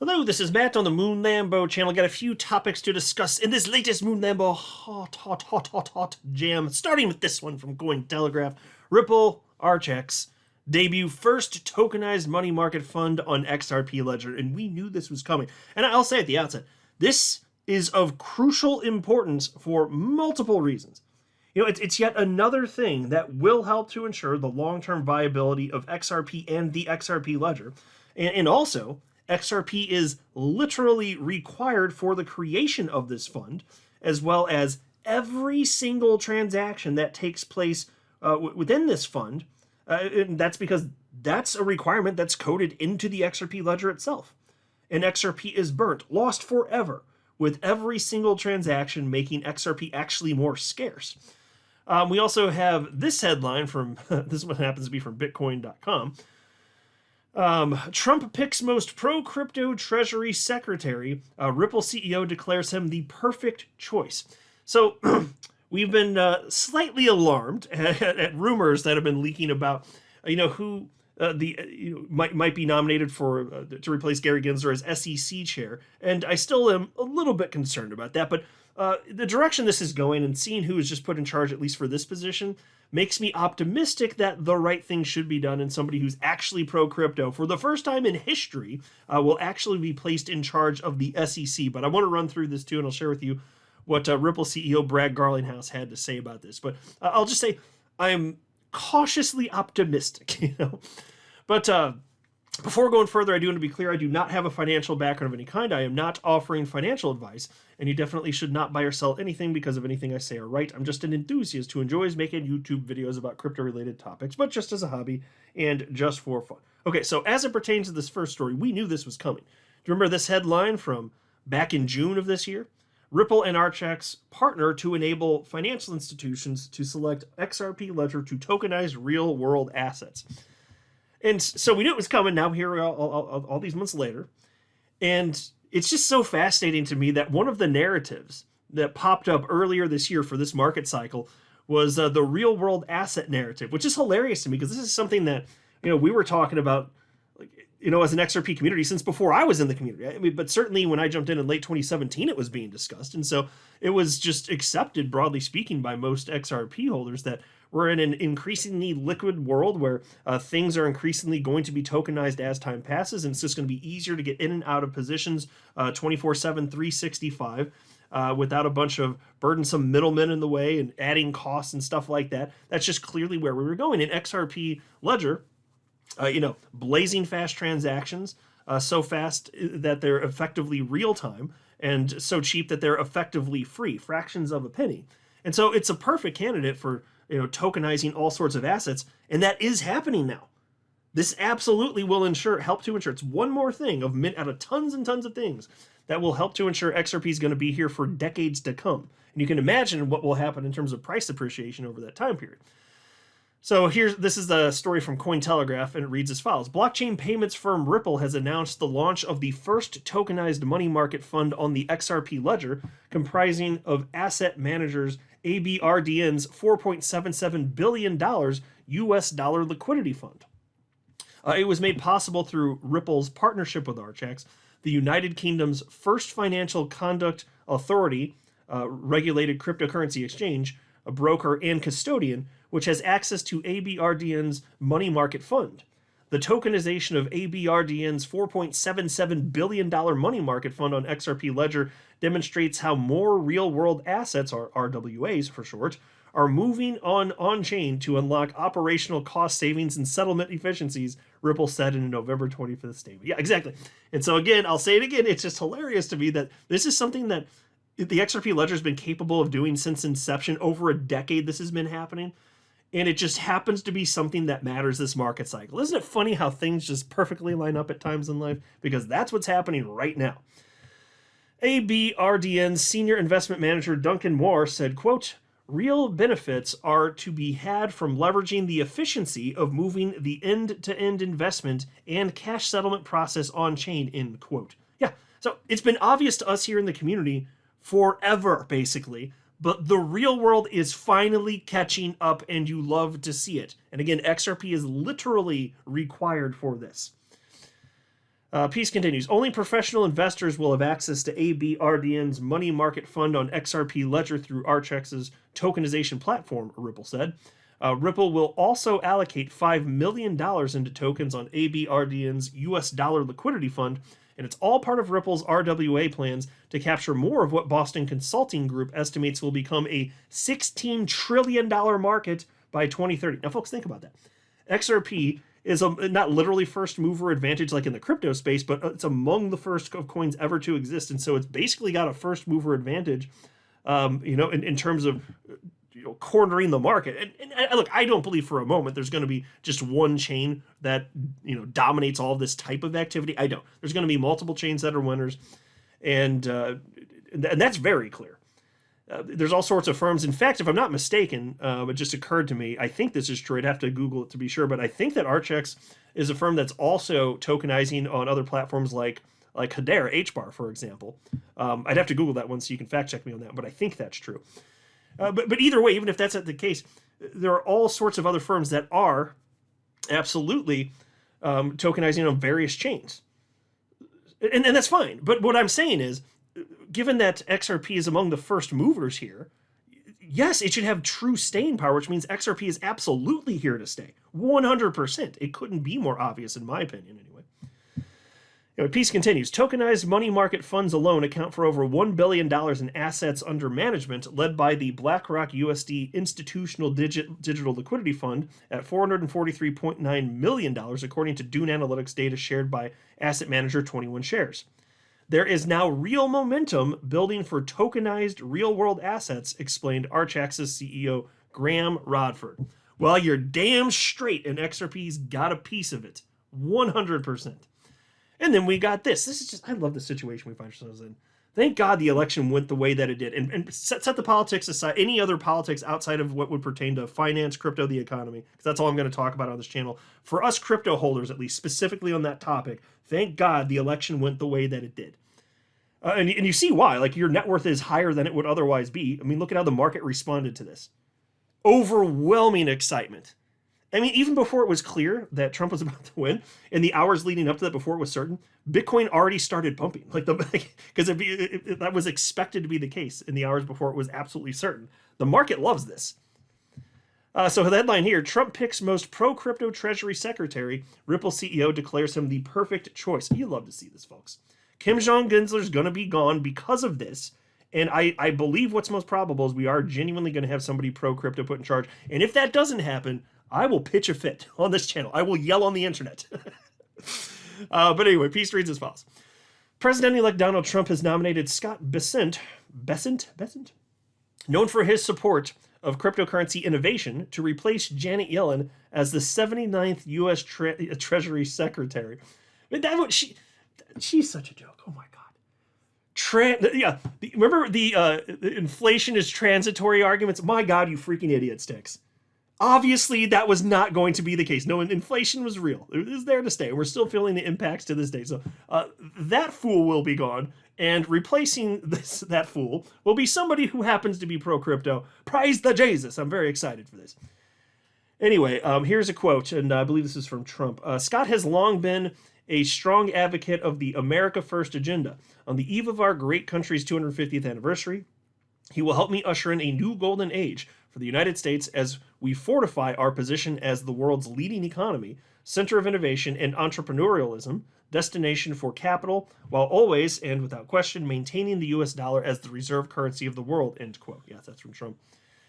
Hello, this is Matt on the Moon Lambo channel. Got a few topics to discuss in this latest Moon Lambo hot jam. Starting with this one from Cointelegraph. Ripple Archex debut first tokenized money market fund on XRP Ledger. And we knew this was coming. And I'll say at the outset, this is of crucial importance for multiple reasons. You know, it's yet another thing that will help to ensure the long-term viability of XRP and the XRP Ledger. And also, XRP is literally required for the creation of this fund, as well as every single transaction that takes place within this fund. And that's because that's a requirement that's coded into the XRP ledger itself. And XRP is burnt, lost forever, with every single transaction making XRP actually more scarce. We also have this headline from, this one happens to be from Bitcoin.com. Trump picks most pro-crypto treasury secretary. Ripple CEO declares him the perfect choice. So we've been slightly alarmed at rumors that have been leaking about, who might be nominated for to replace Gary Gensler as SEC chair. And I still am a little bit concerned about that. But the direction this is going and seeing who is just put in charge, at least for this position, makes me optimistic that the right thing should be done, and somebody who's actually pro-crypto for the first time in history will actually be placed in charge of the SEC. But I want to run through this too, and I'll share with you what Ripple CEO Brad Garlinghouse had to say about this. But I'll just say I'm cautiously optimistic, But before going further, I do want to be clear, I do not have a financial background of any kind. I am not offering financial advice, and you definitely should not buy or sell anything because of anything I say or write. I'm just an enthusiast who enjoys making YouTube videos about crypto-related topics, but just as a hobby and just for fun. Okay, so as it pertains to this first story, we knew this was coming. Do you remember this headline from back in June of this year? Ripple and Archex partner to enable financial institutions to select XRP Ledger to tokenize real-world assets. And so we knew it was coming. Now here we are all these months later. And it's just so fascinating to me that one of the narratives that popped up earlier this year for this market cycle was the real world asset narrative, which is hilarious to me because this is something that, we were talking about, as an XRP community since before I was in the community. I mean, but certainly when I jumped in late 2017, it was being discussed. And so it was just accepted, broadly speaking, by most XRP holders that we're in an increasingly liquid world where things are increasingly going to be tokenized as time passes, and it's just going to be easier to get in and out of positions 24/7, 365 without a bunch of burdensome middlemen in the way and adding costs and stuff like that. That's just clearly where we were going. In XRP Ledger, blazing fast transactions, so fast that they're effectively real time, and so cheap that they're effectively free, fractions of a penny. And so it's a perfect candidate for tokenizing all sorts of assets, and that is happening now. This absolutely will help to ensure. It's one more thing out of tons and tons of things that will help to ensure XRP is going to be here for decades to come. And you can imagine what will happen in terms of price appreciation over that time period. So this is the story from Cointelegraph, and it reads as follows. Blockchain payments firm Ripple has announced the launch of the first tokenized money market fund on the XRP Ledger, comprising of asset managers ABRDN's $4.77 billion US dollar liquidity fund. It was made possible through Ripple's partnership with Archex, the United Kingdom's first financial conduct authority, regulated cryptocurrency exchange, a broker and custodian, which has access to ABRDN's money market fund. The tokenization of ABRDN's $4.77 billion money market fund on XRP Ledger demonstrates how more real-world assets, or RWAs for short, are moving on-chain to unlock operational cost savings and settlement efficiencies, Ripple said in a November 25th statement. Yeah, exactly. And so again, I'll say it again, it's just hilarious to me that this is something that the XRP Ledger has been capable of doing since inception. Over a decade this has been happening. And it just happens to be something that matters this market cycle. Isn't it funny how things just perfectly line up at times in life? Because that's what's happening right now. ABRDN's senior investment manager Duncan Moore said, quote, real benefits are to be had from leveraging the efficiency of moving the end-to-end investment and cash settlement process on-chain, end quote. Yeah, so it's been obvious to us here in the community forever, basically, but the real world is finally catching up, and you love to see it. And again, XRP is literally required for this. Piece continues. Only professional investors will have access to ABRDN's money market fund on XRP Ledger through Archex's tokenization platform, Ripple said. Ripple will also allocate $5 million into tokens on ABRDN's US dollar liquidity fund, and it's all part of Ripple's RWA plans to capture more of what Boston Consulting Group estimates will become a $16 trillion market by 2030. Now, folks, think about that. XRP is not literally first mover advantage like in the crypto space, but it's among the first of coins ever to exist, and so it's basically got a first mover advantage, in terms of cornering the market. And look, I don't believe for a moment there's going to be just one chain that dominates all of this type of activity. I don't. There's going to be multiple chains that are winners, and that's very clear. There's all sorts of firms. In fact, if I'm not mistaken, it just occurred to me, I think this is true. I'd have to Google it to be sure, but I think that Archex is a firm that's also tokenizing on other platforms like Hedera, HBAR, for example. I'd have to Google that one so you can fact check me on that, but I think that's true. But either way, even if that's not the case, there are all sorts of other firms that are absolutely tokenizing on various chains. And that's fine. But what I'm saying is, given that XRP is among the first movers here, yes, it should have true staying power, which means XRP is absolutely here to stay. 100%. It couldn't be more obvious, in my opinion, anyway. Piece continues. Tokenized money market funds alone account for over $1 billion in assets under management, led by the BlackRock USD Institutional Digital Liquidity Fund at $443.9 million, according to Dune Analytics data shared by asset manager 21 Shares. There is now real momentum building for tokenized real-world assets, explained Archex's CEO Graham Rodford. Well, you're damn straight, and XRP's got a piece of it. 100%. And then we got this. This is just, I love the situation we find ourselves in. Thank God the election went the way that it did. And set the politics aside, any other politics outside of what would pertain to finance, crypto, the economy, because that's all I'm going to talk about on this channel. For us crypto holders, at least specifically on that topic, thank God the election went the way that it did. And you see why. Like, your net worth is higher than it would otherwise be. I mean, look at how the market responded to this. Overwhelming excitement. I mean, even before it was clear that Trump was about to win, in the hours leading up to that, before it was certain, Bitcoin already started pumping. Because that was expected to be the case in the hours before it was absolutely certain. The market loves this. So the headline here, Trump picks most pro-crypto Treasury Secretary. Ripple CEO declares him the perfect choice. You love to see this, folks. Kim Jong-Gensler's going to be gone because of this. And I believe what's most probable is we are genuinely going to have somebody pro-crypto put in charge. And if that doesn't happen, I will pitch a fit on this channel. I will yell on the internet. But anyway, Piece reads as follows. President-elect Donald Trump has nominated Scott Bessent, known for his support of cryptocurrency innovation, to replace Janet Yellen as the 79th U.S. Treasury Secretary. She's such a joke. Oh my God. Remember the inflation is transitory arguments? My God, you freaking idiot sticks. Obviously, that was not going to be the case. No, inflation was real. It was there to stay. We're still feeling the impacts to this day. So that fool will be gone, and replacing that fool will be somebody who happens to be pro-crypto. Praise the Jesus. I'm very excited for this. Anyway, here's a quote, and I believe this is from Trump. Scott has long been a strong advocate of the America First agenda. On the eve of our great country's 250th anniversary, he will help me usher in a new golden age for the United States as we fortify our position as the world's leading economy, center of innovation and entrepreneurialism, destination for capital, while always, and without question, maintaining the U.S. dollar as the reserve currency of the world, end quote. Yes, that's from Trump.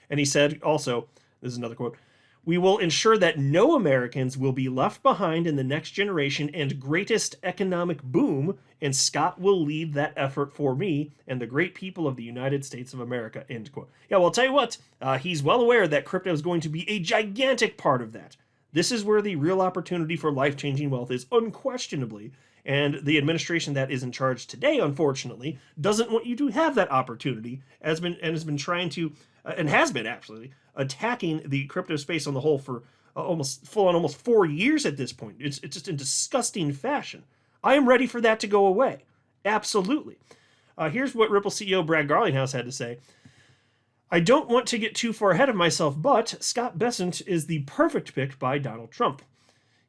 And he said also, this is another quote, we will ensure that no Americans will be left behind in the next generation and greatest economic boom, and Scott will lead that effort for me and the great people of the United States of America, end quote. Yeah, well, I'll tell you what, he's well aware that crypto is going to be a gigantic part of that. This is where the real opportunity for life-changing wealth is unquestionably, and the administration that is in charge today, unfortunately, doesn't want you to have that opportunity, has been trying to, and has been actually, attacking the crypto space on the whole for almost 4 years at this point. It's just in disgusting fashion. I am ready for that to go away. Absolutely. Here's what Ripple CEO Brad Garlinghouse had to say. I don't want to get too far ahead of myself, but Scott Bessent is the perfect pick by Donald Trump.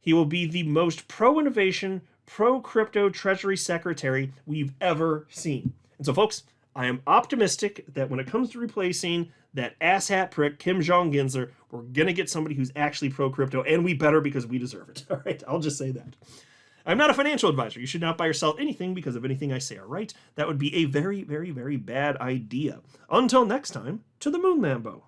He will be the most pro-innovation, pro-crypto treasury secretary we've ever seen. And so, folks, I am optimistic that when it comes to replacing that asshat prick Kim Jong-Ginsler, we're going to get somebody who's actually pro-crypto, and we better because we deserve it. All right, I'll just say that. I'm not a financial advisor. You should not buy or sell anything because of anything I say, all right? That would be a very, very, very bad idea. Until next time, to the moon, Lambo.